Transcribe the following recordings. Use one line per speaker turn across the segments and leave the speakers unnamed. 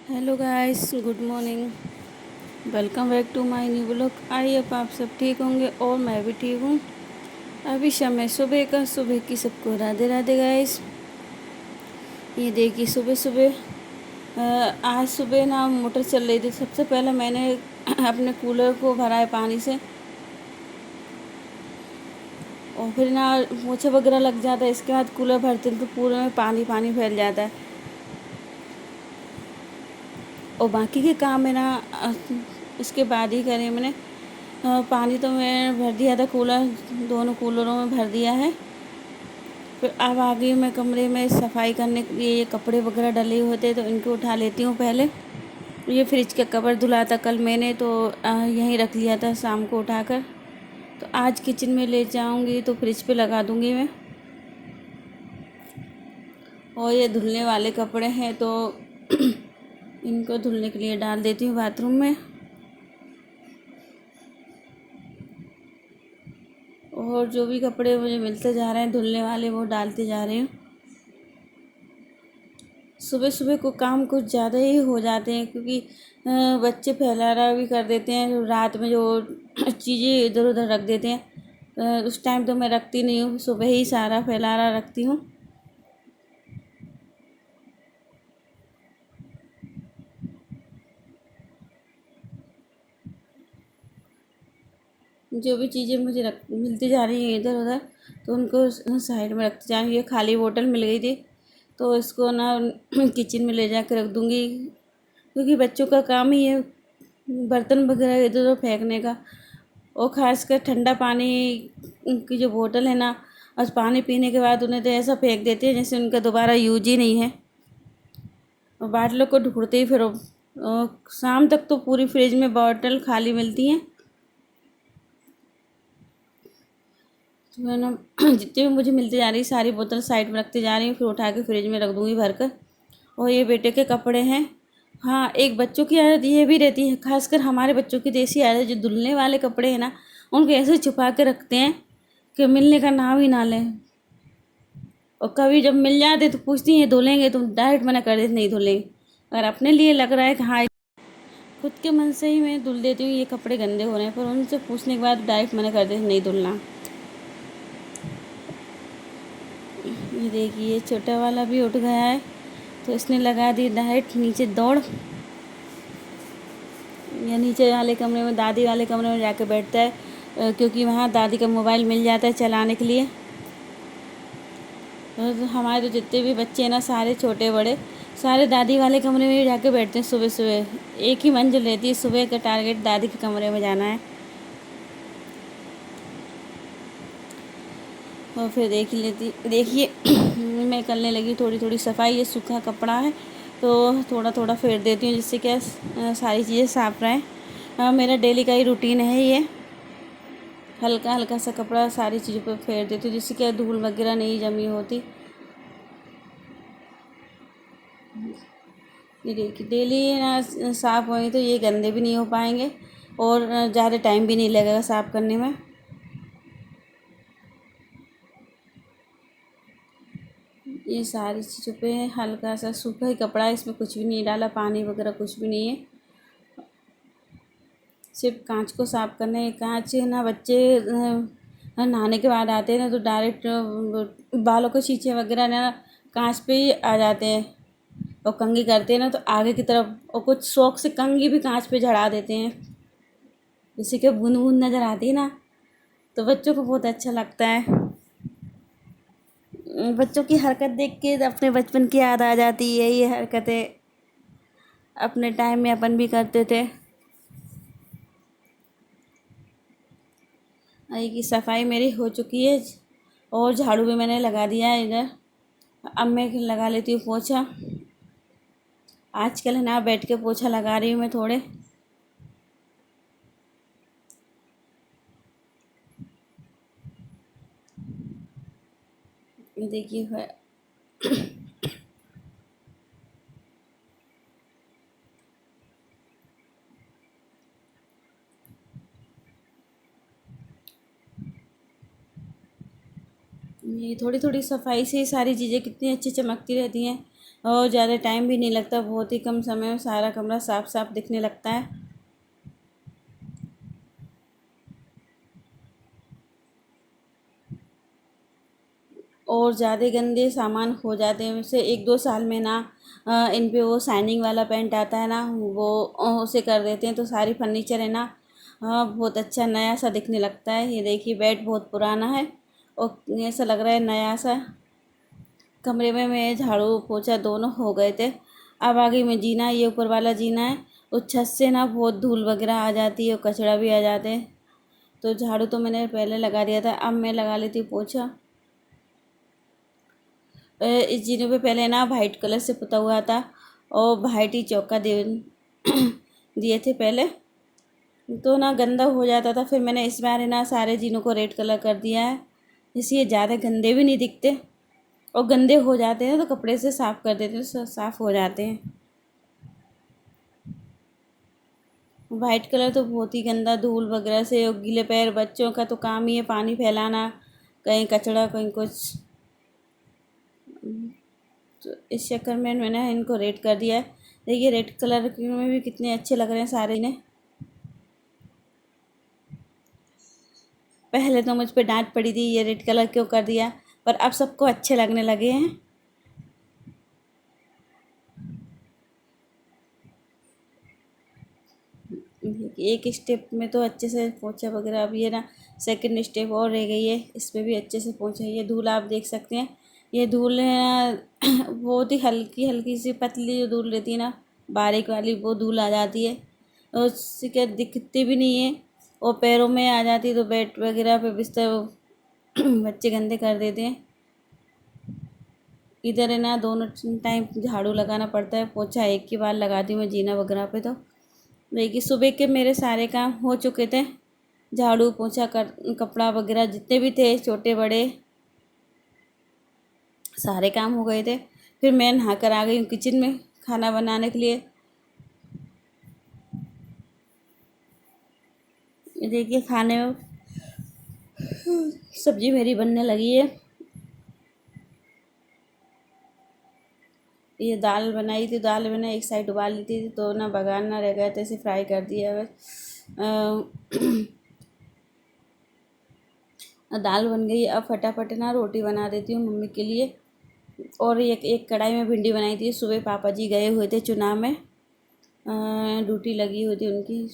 Hello guys, good morning. Welcome back to my new blog. I hope आप सब ठीक होंगे और मैं भी ठीक हूँ। अभी समय सुबह का, सुबह की सबको राधे राधे गाइस। ये देखिए सुबह सुबह आज सुबह ना मोटर चल रही थी। सबसे पहले मैंने अपने कूलर को भरा है पानी से, और फिर ना पोछा वगैरह लग जाता है। इसके बाद कूलर भरते हैं तो पूरे में पानी पानी फैल जाता है। और बाकी के काम है ना इसके बाद ही करे मैंने। पानी तो मैं भर दिया था, कूलर दोनों कूलरों में भर दिया है। फिर अब आ गई मैं कमरे में सफाई करने के लिए। ये कपड़े वगैरह डले हुए थे तो इनको उठा लेती हूँ पहले। ये फ्रिज का कवर धुला था कल मैंने, तो यहीं रख लिया था शाम को उठाकर। तो आज किचन में ले जाऊँगी तो फ्रिज पे लगा दूँगी मैं। और ये धुलने वाले कपड़े हैं तो इनको धुलने के लिए डाल देती हूँ बाथरूम में। और जो भी कपड़े मुझे मिलते जा रहे हैं धुलने वाले, वो डालते जा रही हूँ। सुबह सुबह को काम कुछ ज़्यादा ही हो जाते हैं, क्योंकि बच्चे फैलाना भी कर देते हैं। रात में जो चीज़ें इधर उधर रख देते हैं, उस टाइम तो मैं रखती नहीं हूँ, सुबह ही सारा फैलाना रखती हूँ। जो भी चीज़ें मुझे मिलती जा रही हैं इधर उधर, तो उनको साइड में रखती जा रही हूँ। ये खाली बोतल मिल गई थी तो इसको ना किचन में ले जा कर रख दूँगी, क्योंकि बच्चों का काम ही है बर्तन वगैरह इधर उधर फेंकने का। और ख़ासकर ठंडा पानी की जो बोतल है ना, और पानी पीने के बाद उन्हें तो ऐसा फेंक देते हैं जैसे उनका दोबारा यूज ही नहीं है। और बाटलों को ढूंढते ही फिर शाम तक तो पूरी फ्रिज में बॉटल खाली मिलती हैं। तो मैं ना जितनी भी मुझे मिलती जा रही सारी बोतल साइड में रखती जा रही हूँ, फिर उठा के फ्रिज में रख दूँगी भर कर। और ये बेटे के कपड़े हैं। हाँ, एक बच्चों की आदत ये भी रहती है, खासकर हमारे बच्चों की देसी आदत, जो धुलने वाले कपड़े हैं ना उनको ऐसे छुपा के रखते हैं कि मिलने का नाम ही ना लें। और कभी जब मिल जाते तो पूछती हैं धुलेंगे, तुम डायरेक्ट मना कर देते नहीं धुलेंगे। अगर अपने लिए लग रहा है कि हाँ, खुद के मन से ही मैं धुल देती हूँ ये कपड़े गंदे हो रहे हैं, पर उनसे पूछने के बाद डायरेक्ट मना कर देते नहीं धुलना। ये देखिए छोटा वाला भी उठ गया है तो इसने लगा दी डायरेक्ट नीचे दौड़, या नीचे वाले कमरे में, दादी वाले कमरे में जाके बैठता है, क्योंकि वहाँ दादी का मोबाइल मिल जाता है चलाने के लिए। तो हमारे तो जितने भी बच्चे हैं ना, सारे छोटे बड़े, सारे दादी वाले कमरे में ही जाके बैठते हैं सुबह सुबह। एक ही मंजिल रहती है, सुबह का टारगेट दादी के कमरे में जाना है। और फिर देखिए मैं करने लगी थोड़ी थोड़ी सफाई। ये सूखा कपड़ा है तो थोड़ा थोड़ा फेर देती हूँ, जिससे क्या सारी चीज़ें साफ रहें। मेरा डेली का ही रूटीन है ये। हल्का हल्का सा कपड़ा सारी चीज़ों पर फेर देती हूँ, जिससे क्या धूल वगैरह नहीं जमी होती। ये देखिए डेली ना साफ़ होंगे तो ये गंदे भी नहीं हो पाएंगे, और ज़्यादा टाइम भी नहीं लगेगा साफ़ करने में। ये सारी चीज़ों पे हल्का सा सूखा ही कपड़ा है, इसमें कुछ भी नहीं डाला, पानी वगैरह कुछ भी नहीं है। सिर्फ कांच को साफ़ करना है। कांच है ना, बच्चे नहाने के बाद आते हैं ना तो डायरेक्ट बालों के छींचे वगैरह ना कांच पे ही आ जाते हैं, और कंघी करते हैं ना तो आगे की तरफ, और कुछ शौक से कंघी भी कांच पे झड़ा देते हैं, जिससे कि बूंद बूंद नज़र आती है ना, तो बच्चों को बहुत अच्छा लगता है। बच्चों की हरकत देख के अपने बचपन की याद आ जाती है। यही हरकतें अपने टाइम में अपन भी करते थे। आई की सफाई मेरी हो चुकी है, और झाड़ू भी मैंने लगा दिया है इधर। अब मैं लगा लेती हूँ पोछा। आजकल है ना बैठ के पोछा लगा रही हूँ मैं थोड़े। ये देखिए ये थोड़ी थोड़ी सफाई से ही सारी चीज़ें कितनी अच्छी चमकती रहती हैं। और ज़्यादा टाइम भी नहीं लगता, बहुत ही कम समय में सारा कमरा साफ साफ दिखने लगता है। और ज़्यादा गंदे सामान हो जाते हैं, उसे 1-2 साल में ना इन पे वो शाइनिंग वाला पेंट आता है ना, वो उसे कर देते हैं, तो सारी फर्नीचर है ना बहुत अच्छा नया सा दिखने लगता है। ये देखिए बेड बहुत पुराना है और ऐसा लग रहा है नया सा। कमरे में मैं झाड़ू पोछा दोनों हो गए थे। अब आगे में जीना, ये ऊपर वाला जीना है, उस छत से ना बहुत धूल वगैरह आ जाती है और कचरा भी आ जाते हैं। तो झाड़ू तो मैंने पहले लगा दिया था, अब मैं लगा लेती हूँ पोछा। इस जीने पे पहले ना वाइट कलर से पुता हुआ था और वाइट ही चौका दे दिए थे पहले, तो ना गंदा हो जाता था। फिर मैंने इस बार है ना सारे जीनों को रेड कलर कर दिया है, इसलिए ज़्यादा गंदे भी नहीं दिखते। और गंदे हो जाते हैं तो कपड़े से साफ़ कर देते हैं तो साफ़ हो जाते हैं। वाइट कलर तो बहुत ही गंदा, धूल वगैरह से और गीले पैर, बच्चों का तो काम ही है पानी फैलाना, कहीं कचड़ा कहीं कुछ। तो इस चक्कर में मैंने इनको रेड कर दिया है। देखिए रेड कलर में भी कितने अच्छे लग रहे हैं सारे ने। पहले तो मुझ पे डांट पड़ी थी ये रेड कलर क्यों कर दिया, पर अब सबको अच्छे लगने लगे हैं। एक स्टेप में तो अच्छे से पोछा वगैरह, अब ये ना सेकंड स्टेप और रह गई है, इस पर भी अच्छे से पोछा। ये धूल आप देख सकते हैं, ये धूल है ना बहुत ही हल्की हल्की सी पतली जो धूल रहती है ना, बारीक वाली, वो धूल आ जाती है और उससे क्या दिखती भी नहीं है और पैरों में आ जाती है, तो बेड वगैरह पे बिस्तर बच्चे गंदे कर देते हैं। इधर है ना दोनों टाइम झाड़ू लगाना पड़ता है, पोछा एक ही बार लगाती हूँ मैं जीना वगैरह पे। तो देखिए सुबह के मेरे सारे काम हो चुके थे, झाड़ू पोछा कर कपड़ा वगैरह जितने भी थे छोटे बड़े सारे काम हो गए थे। फिर मैं नहा कर आ गई हूँ किचन में खाना बनाने के लिए। ये देखिए खाने में सब्जी मेरी बनने लगी है। ये दाल बनाई थी, दाल मैंने एक साइड उबाल ली थी तो ना बगाना रह गया तो इसे फ्राई कर दिया है। दाल बन गई, अब फटाफट ना रोटी बना देती हूँ मम्मी के लिए। और एक एक कढ़ाई में भिंडी बनाई थी, सुबह पापा जी गए हुए थे चुनाव में, ड्यूटी लगी हुई थी उनकी,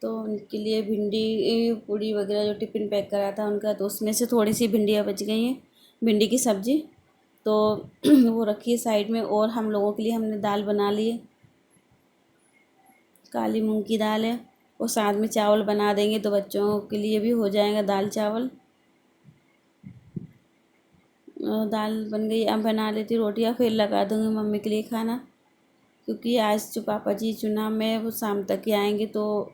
तो उनके लिए भिंडी पूड़ी वगैरह जो टिफ़िन पैक करा था उनका, तो उसमें से थोड़ी सी भिंडियाँ बच गई हैं, भिंडी की सब्ज़ी तो वो रखी है साइड में। और हम लोगों के लिए हमने दाल बना ली है, काली मूंग की दाल है, और साथ में चावल बना देंगे तो बच्चों के लिए भी हो जाएगा दाल चावल। दाल बन गई, अब बना लेती रोटियाँ, फिर लगा दूँगी मम्मी के लिए खाना, क्योंकि आज जो पापा जी चुनाव में वो शाम तक ही आएंगे, तो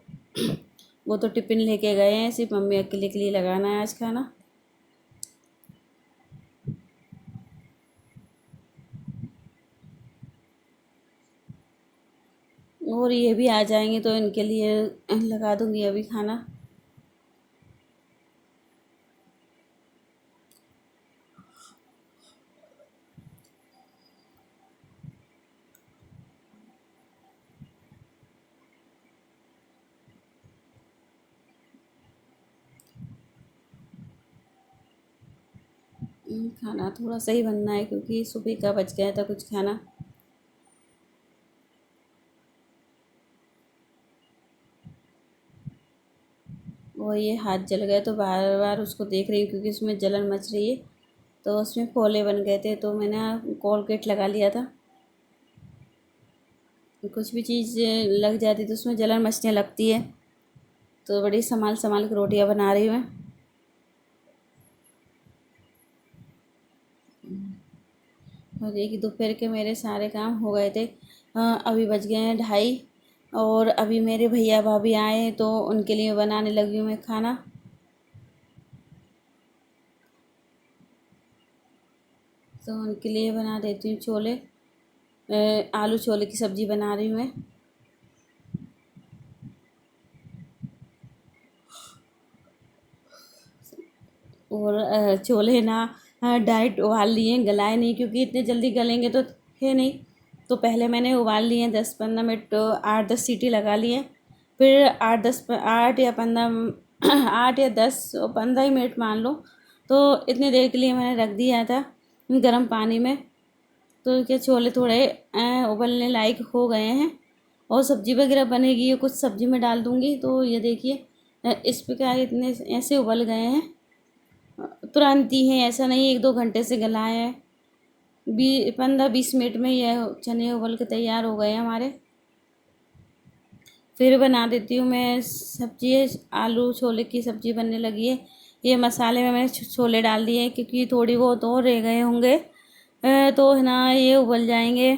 वो तो टिफ़िन लेके गए हैं, सिर्फ मम्मी अकेले के लिए लगाना है आज खाना। और ये भी आ जाएंगे तो इनके लिए लगा दूँगी अभी खाना। खाना थोड़ा सही बनना है क्योंकि सुबह का बच गया था कुछ खाना। और ये हाथ जल गया तो बार बार उसको देख रही हूँ क्योंकि उसमें जलन मच रही है, तो उसमें फोले बन गए थे, तो मैंने कोलगेट लगा लिया था। कुछ भी चीज़ लग जाती तो उसमें जलन मचने लगती है, तो बड़ी संभाल संभाल के रोटियाँ बना रही हूँ मैं। और देखिए दोपहर के मेरे सारे काम हो गए थे। अभी बज गए हैं 2:30 और अभी मेरे भैया भाभी आए हैं तो उनके लिए बनाने लगी हूँ मैं खाना। तो उनके लिए बना देती हूँ छोले, आलू छोले की सब्ज़ी बना रही हूँ मैं। और छोले ना हाँ, डायरेक्ट उबाल लिए, गलाए नहीं, क्योंकि इतने जल्दी गलेंगे तो है नहीं। तो पहले मैंने उबाल लिए 10-15 मिनट, 8-10 सीटी लगा लिए। फिर 8 या 15 8 या 10 15 ही मिनट मान लो। तो इतनी देर के लिए मैंने रख दिया था गर्म पानी में। तो क्या छोले थोड़े उबलने लायक हो गए हैं, और सब्जी वगैरह बनेगी, ये कुछ सब्जी में डाल दूँगी। तो ये देखिए, इस प्रकार इतने ऐसे उबल गए हैं, तुरंत ही है, ऐसा नहीं 1-2 घंटे से गलाए हैं। 15-20 मिनट में यह चने उबल के तैयार हो गए हैं हमारे। फिर बना देती हूँ मैं सब्जी। आलू छोले की सब्जी बनने लगी है। ये मसाले में मैंने छोले डाल दिए हैं, क्योंकि थोड़ी बहुत और रह गए होंगे, तो है ना ये उबल जाएंगे।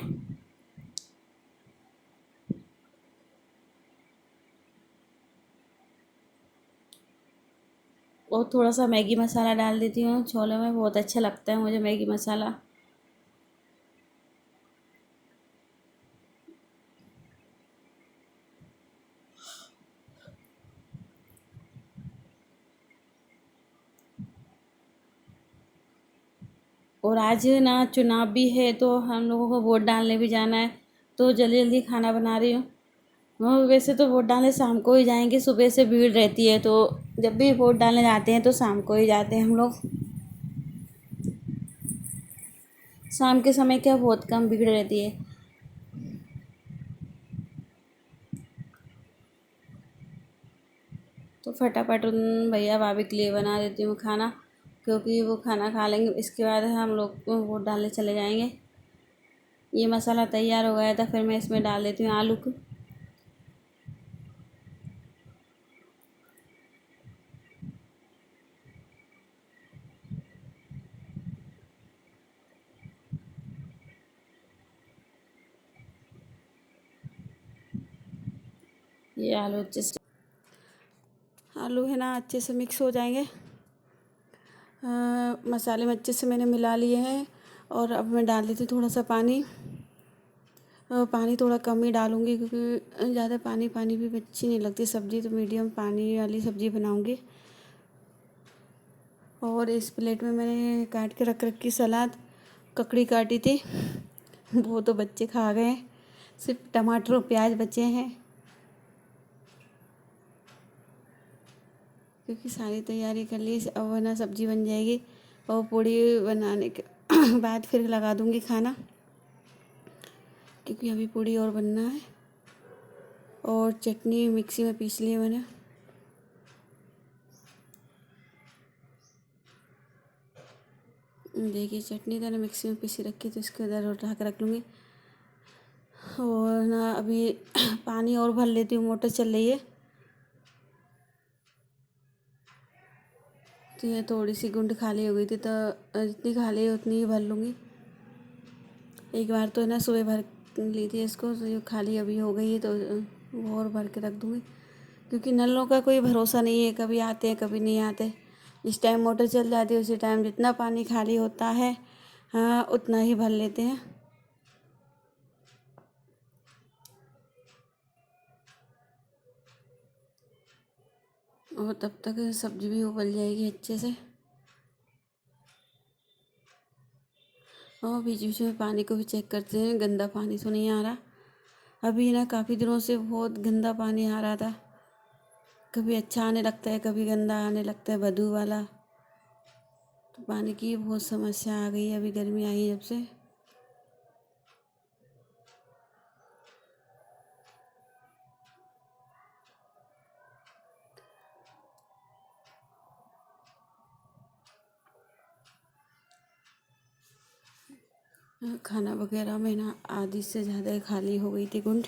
और थोड़ा सा मैगी मसाला डाल देती हूँ छोले में, बहुत अच्छा लगता है मुझे मैगी मसाला। और आज ना चुनाव भी है, तो हम लोगों को वोट डालने भी जाना है। तो जल्दी जल्दी खाना बना रही हूँ। वैसे तो वोट डालने शाम को ही जाएंगे, सुबह से भीड़ रहती है, तो जब भी वोट डालने जाते हैं तो शाम को ही जाते हैं हम लोग। शाम के समय क्या बहुत कम भीड़ रहती है। तो फटाफट उन भैया भाभी के लिए बना देती हूँ खाना, क्योंकि वो खाना खा लेंगे, इसके बाद हम लोग वोट डालने चले जाएंगे। ये मसाला तैयार हो गया था, फिर मैं इसमें डाल देती हूँ आलू को। ये आलू अच्छे से, आलू है ना अच्छे से मिक्स हो जाएंगे। मसाले में अच्छे से मैंने मिला लिए हैं। और अब मैं डाल देती हूँ थोड़ा सा पानी। पानी थोड़ा कम ही डालूँगी, क्योंकि ज़्यादा पानी पानी भी अच्छी नहीं लगती सब्ज़ी, तो मीडियम पानी वाली सब्ज़ी बनाऊँगी। और इस प्लेट में मैंने काट के रख रखी सलाद, ककड़ी काटी थी, वो तो बच्चे खा गए, सिर्फ टमाटर और प्याज बचे हैं, क्योंकि सारी तैयारी कर ली। अब ना सब्ज़ी बन जाएगी, और पूड़ी बनाने के बाद फिर लगा दूँगी खाना, क्योंकि अभी पूड़ी और बनना है। और चटनी मिक्सी में पीस ली है मैंने। देखिए चटनी तो ना मिक्सी में पीसी रखी, तो इसको इधर उठा के रख लूँगी। और ना अभी पानी और भर लेती हूँ, मोटर चल रही है। तो ये थोड़ी सी गुंड खाली हो गई थी, तो जितनी खाली है उतनी ही भर लूँगी। एक बार तो है ना सुबह भर ली थी इसको, तो ये खाली अभी हो गई है, तो वो और भर के रख दूँगी। क्योंकि नलों का कोई भरोसा नहीं है, कभी आते हैं कभी नहीं आते। जिस टाइम मोटर चल जाती है उसी टाइम जितना पानी खाली होता है, हाँ उतना ही भर लेते हैं। और तब तक सब्ज़ी भी उबल जाएगी अच्छे से। और बीच बीच में पानी को भी चेक करते हैं, गंदा पानी तो नहीं आ रहा। अभी ना काफ़ी दिनों से बहुत गंदा पानी आ रहा था, कभी अच्छा आने लगता है कभी गंदा आने लगता है, बदबू वाला। तो पानी की बहुत समस्या आ गई है, अभी गर्मी आई है जब से। खाना वगैरह में ना आधी से ज़्यादा खाली हो गई थी गुंड।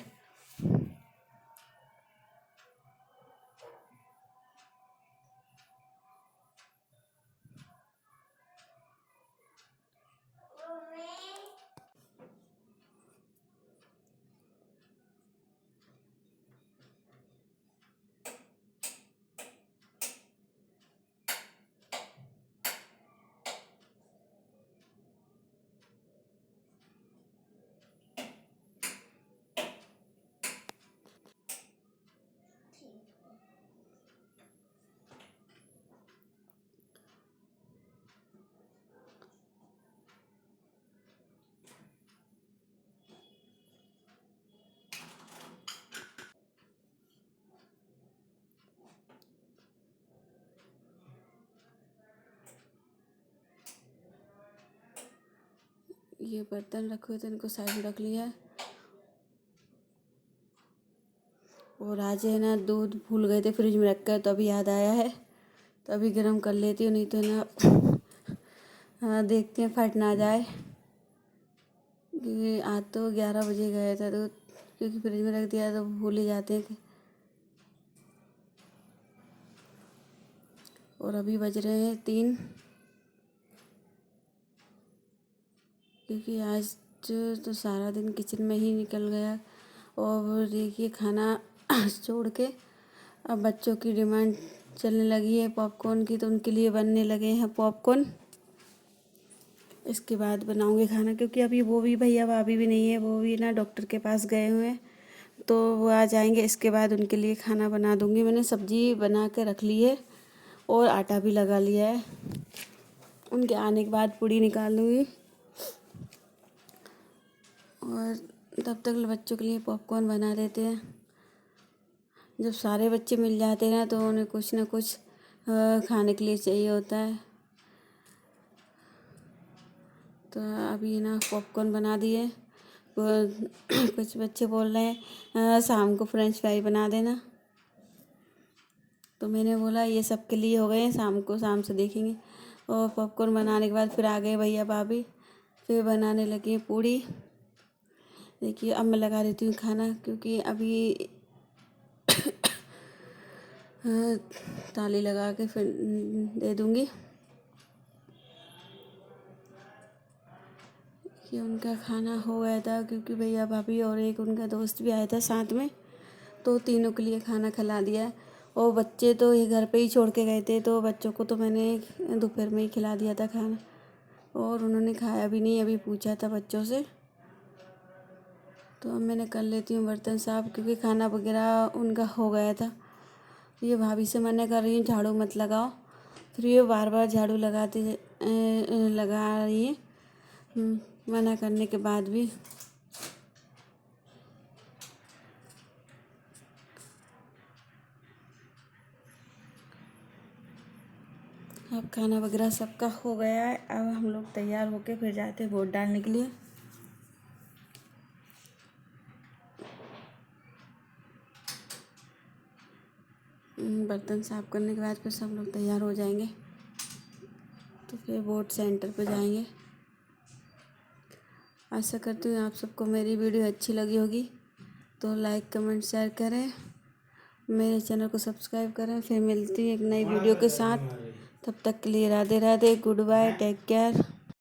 ये बर्तन रखे हुए थे, इनको साइड में रख लिया है। और आज है ना, दूध भूल गए थे फ्रिज में रख कर, तो अभी याद आया है, तो अभी गर्म कर लेती हूँ, नहीं तो ना हाँ देखते हैं फट ना जाए। क्योंकि आज तो 11 बजे गया था दूध, क्योंकि फ्रिज में रख दिया तो भूल ही जाते हैं। और अभी बज रहे हैं 3, क्योंकि आज तो सारा दिन किचन में ही निकल गया। और देखिए खाना छोड़ के अब बच्चों की डिमांड चलने लगी है पॉपकॉर्न की, तो उनके लिए बनने लगे हैं पॉपकॉर्न। इसके बाद बनाऊंगी खाना, क्योंकि अभी वो भी भैया भाभी भी नहीं है, वो भी ना डॉक्टर के पास गए हुए हैं, तो वो आ जाएंगे। इसके बाद उनके लिए खाना बना दूंगी। मैंने सब्जी बना के रख ली है और आटा भी लगा लिया है। उनके आने के बाद पूड़ी निकाल लूँगी। और तब तक बच्चों के लिए पॉपकॉर्न बना देते हैं। जब सारे बच्चे मिल जाते हैं ना, तो उन्हें कुछ ना कुछ खाने के लिए चाहिए होता है। तो अभी ना पॉपकॉर्न बना दिए। कुछ बच्चे बोल रहे हैं शाम को फ्रेंच फ्राई बना देना, तो मैंने बोला ये सब के लिए हो गए हैं, शाम से देखेंगे। और पॉपकॉर्न बनाने के बाद फिर आ गए भैया भाभी, फिर बनाने लगी पूड़ी। देखिए अब मैं लगा देती हूँ खाना, क्योंकि अभी ताली लगा के फिर दे दूँगी। कि उनका खाना हो गया था, क्योंकि भैया भाभी और एक उनका दोस्त भी आया था साथ में, तो तीनों के लिए खाना खिला दिया। और बच्चे तो ये घर पे ही छोड़ के गए थे, तो बच्चों को तो मैंने दोपहर में ही खिला दिया था खाना, और उन्होंने खाया भी नहीं। अभी पूछा था बच्चों से, तो अब मैंने कर लेती हूँ बर्तन साफ, क्योंकि खाना वगैरह उनका हो गया था। ये भाभी से मना कर रही हूँ झाड़ू मत लगाओ, फिर ये बार बार झाड़ू लगा रही है, मना करने के बाद भी। अब खाना वगैरह सबका हो गया है। अब हम लोग तैयार होके फिर जाते हैं वोट डालने के लिए। बर्तन साफ करने के बाद फिर सब लोग तैयार हो जाएंगे, तो फिर वोट सेंटर पर जाएंगे। आशा करती हूँ आप सबको मेरी वीडियो अच्छी लगी होगी, तो लाइक कमेंट शेयर करें, मेरे चैनल को सब्सक्राइब करें। फिर मिलती है एक नई वीडियो के साथ, तब तक के लिए Radhe Radhe, good bye, take care.